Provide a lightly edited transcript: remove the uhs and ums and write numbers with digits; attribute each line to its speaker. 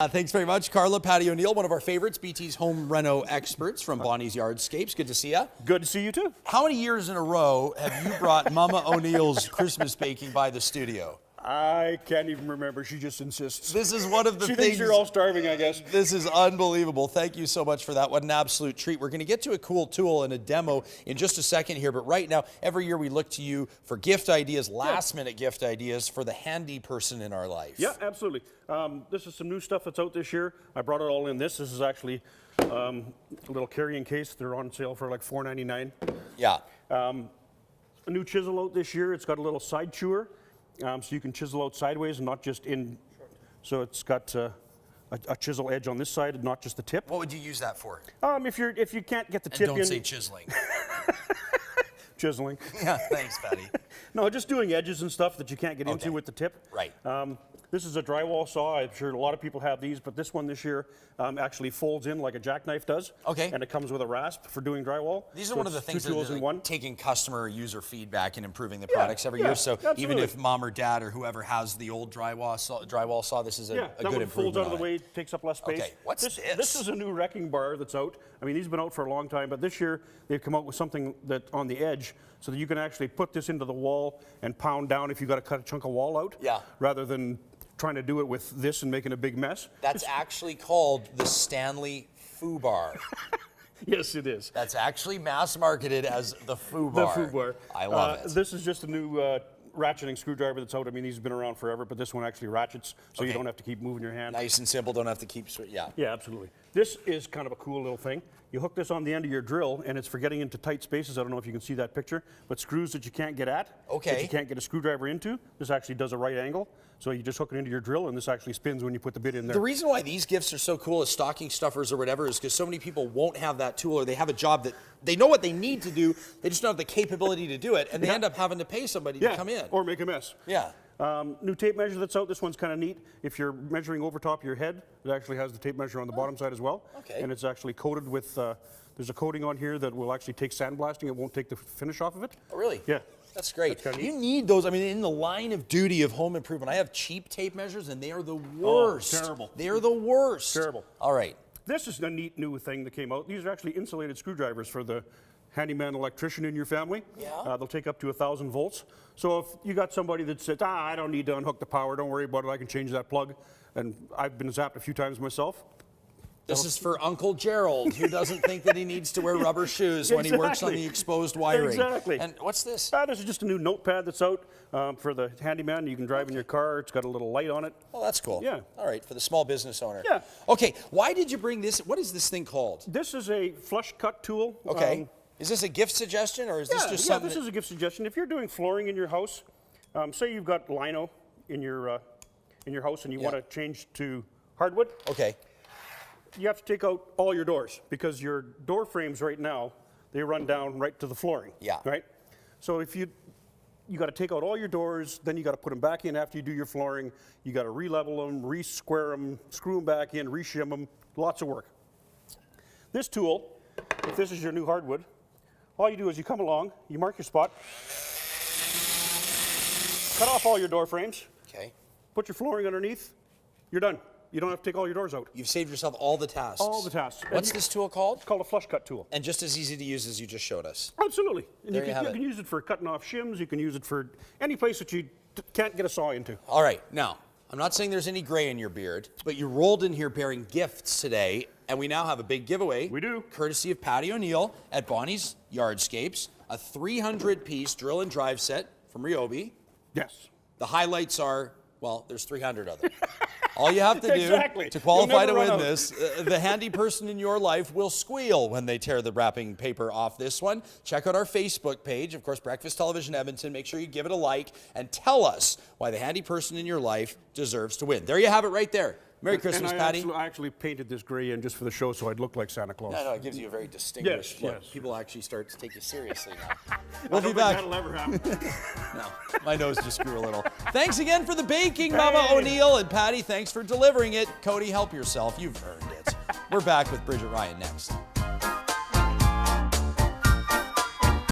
Speaker 1: Thanks very much, Carla. Paddy O'Neill, one of our favorites, BT's home reno experts from Bonnie's Yardscapes. Good to see you.
Speaker 2: Good to see you too.
Speaker 1: How many years in a row have you brought Mama O'Neill's Christmas baking by the studio?
Speaker 2: I can't even remember. She just insists.
Speaker 1: This is one of the
Speaker 2: she
Speaker 1: things.
Speaker 2: thinks you're all starving, I guess.
Speaker 1: This is unbelievable. Thank you so much for that. What an absolute treat. We're going to get to a cool tool and a demo in just a second here, but right now, every year we look to you for gift ideas, last-minute gift ideas for the handy person in our life.
Speaker 2: Yeah, absolutely. This is some new stuff that's out this year. I brought it all in. This is actually a little carrying case. They're on sale for like $4.99.
Speaker 1: Yeah.
Speaker 2: A new chisel out this year. It's got a little side chewer. So you can chisel out sideways and not just in. So it's got a chisel edge on this side, not just the tip.
Speaker 1: What would you use that for?
Speaker 2: If you can't get the tip in.
Speaker 1: Don't say chiseling.
Speaker 2: Chiseling.
Speaker 1: Yeah, thanks, Paddy.
Speaker 2: No, just doing edges and stuff that you can't get into with the tip.
Speaker 1: Right.
Speaker 2: This is a drywall saw. I'm sure a lot of people have these, but this one this year actually folds in like a jackknife does.
Speaker 1: Okay.
Speaker 2: And it comes with a rasp for doing drywall.
Speaker 1: These are one of the things
Speaker 2: two tools
Speaker 1: that
Speaker 2: in one.
Speaker 1: Taking customer user feedback and improving the products every year. So
Speaker 2: absolutely.
Speaker 1: even if mom or dad or whoever has the old drywall saw, this is a good
Speaker 2: that one
Speaker 1: improvement.
Speaker 2: folds out of the way, takes up less space.
Speaker 1: Okay, what's this?
Speaker 2: This is a new wrecking bar that's out. I mean, these have been out for a long time, but this year they've come out with something that on the edge so that you can actually put this into the wall and pound down if you've got to cut a chunk of wall out.
Speaker 1: Yeah.
Speaker 2: Rather than trying to do it with this and making a big mess.
Speaker 1: That's actually called the Stanley Foo Bar.
Speaker 2: Yes, it is.
Speaker 1: That's actually mass marketed as the Foo Bar.
Speaker 2: The Foo Bar.
Speaker 1: I love it.
Speaker 2: This is just a new ratcheting screwdriver that's out. I mean, these have been around forever, but this one actually ratchets, so you don't have to keep moving your hand.
Speaker 1: Nice and simple, don't have to keep, yeah.
Speaker 2: Yeah, absolutely. This is kind of a cool little thing. You hook this on the end of your drill, and it's for getting into tight spaces. I don't know if you can see that picture, but screws that you can't get at, that you can't get a screwdriver into, this actually does a right angle. So you just hook it into your drill, and this actually spins when you put the bit in there.
Speaker 1: The reason why these gifts are so cool as stocking stuffers or whatever is because so many people won't have that tool, or they have a job that they know what they need to do, they just don't have the capability to do it, and they end up having to pay somebody to come in.
Speaker 2: Or make a mess.
Speaker 1: Yeah.
Speaker 2: New tape measure that's out. This one's kind of neat. If you're measuring over top of your head, it actually has the tape measure on the bottom side as well.
Speaker 1: Okay.
Speaker 2: And it's actually coated with, there's a coating on here that will actually take sandblasting. It won't take the finish off of it.
Speaker 1: Oh, really?
Speaker 2: Yeah.
Speaker 1: That's great.
Speaker 2: That's
Speaker 1: you need those. I mean, in the line of duty of home improvement, I have cheap tape measures, and they are the worst.
Speaker 2: Oh, terrible.
Speaker 1: They are the worst.
Speaker 2: Terrible.
Speaker 1: All right.
Speaker 2: This is a neat new thing that came out. These are actually insulated screwdrivers for the handyman electrician in your family.
Speaker 1: Yeah.
Speaker 2: They'll take up to 1,000 volts. So if you got somebody that says, I don't need to unhook the power, don't worry about it, I can change that plug. And I've been zapped a few times myself.
Speaker 1: This is for Uncle Gerald, who doesn't think that he needs to wear rubber shoes when he works on the exposed wiring.
Speaker 2: Exactly.
Speaker 1: And what's this?
Speaker 2: This is just a new notepad that's out for the handyman. You can drive in your car. It's got a little light on it.
Speaker 1: Oh, that's cool.
Speaker 2: Yeah.
Speaker 1: All right, for the small business owner.
Speaker 2: Yeah.
Speaker 1: Okay, why did you bring this? What is this thing called?
Speaker 2: This is a flush cut tool.
Speaker 1: Okay. Is this a gift suggestion, or is this just something?
Speaker 2: Yeah, this is a gift suggestion. If you're doing flooring in your house, say you've got lino in your house and you want to change to hardwood.
Speaker 1: Okay.
Speaker 2: You have to take out all your doors because your door frames right now, they run down right to the flooring.
Speaker 1: Yeah.
Speaker 2: Right? So if you got to take out all your doors, then you got to put them back in after you do your flooring. You got to re-level them, re-square them, screw them back in, re-shim them. Lots of work. This tool, if this is your new hardwood, all you do is you come along, you mark your spot, cut off all your door frames, put your flooring underneath, you're done. You don't have to take all your doors out.
Speaker 1: You've saved yourself all the tasks.
Speaker 2: All the tasks.
Speaker 1: What's this tool called?
Speaker 2: It's called a flush cut tool.
Speaker 1: And just as easy to use as you just showed us.
Speaker 2: Absolutely. And you
Speaker 1: you
Speaker 2: can use it for cutting off shims. You can use it for any place that you can't get a saw into.
Speaker 1: All right. Now, I'm not saying there's any gray in your beard, but you rolled in here bearing gifts today, and we now have a big giveaway.
Speaker 2: We do.
Speaker 1: Courtesy of Paddy O'Neill at Bonnie's Yardscapes, a 300-piece drill and drive set from Ryobi.
Speaker 2: Yes.
Speaker 1: The highlights are, well, there's 300 of them. All you have to do
Speaker 2: Exactly.
Speaker 1: to qualify to
Speaker 2: You'll never
Speaker 1: win
Speaker 2: run out.
Speaker 1: this, the handy person in your life will squeal when they tear the wrapping paper off this one. Check out our Facebook page, of course, Breakfast Television Edmonton. Make sure you give it a like and tell us why the handy person in your life deserves to win. There you have it right there. Merry Christmas, Paddy.
Speaker 2: I actually painted this gray in just for the show so I'd look like Santa Claus.
Speaker 1: No, it gives you a very distinguished look.
Speaker 2: Yes.
Speaker 1: People actually start to take you seriously now.
Speaker 2: We'll
Speaker 1: be back.
Speaker 2: That'll ever happen.
Speaker 1: No, my nose just grew a little. Thanks again for the baking, Mama O'Neill. And Paddy, thanks for delivering it. Cody, help yourself. You've earned it. We're back with Bridget Ryan next.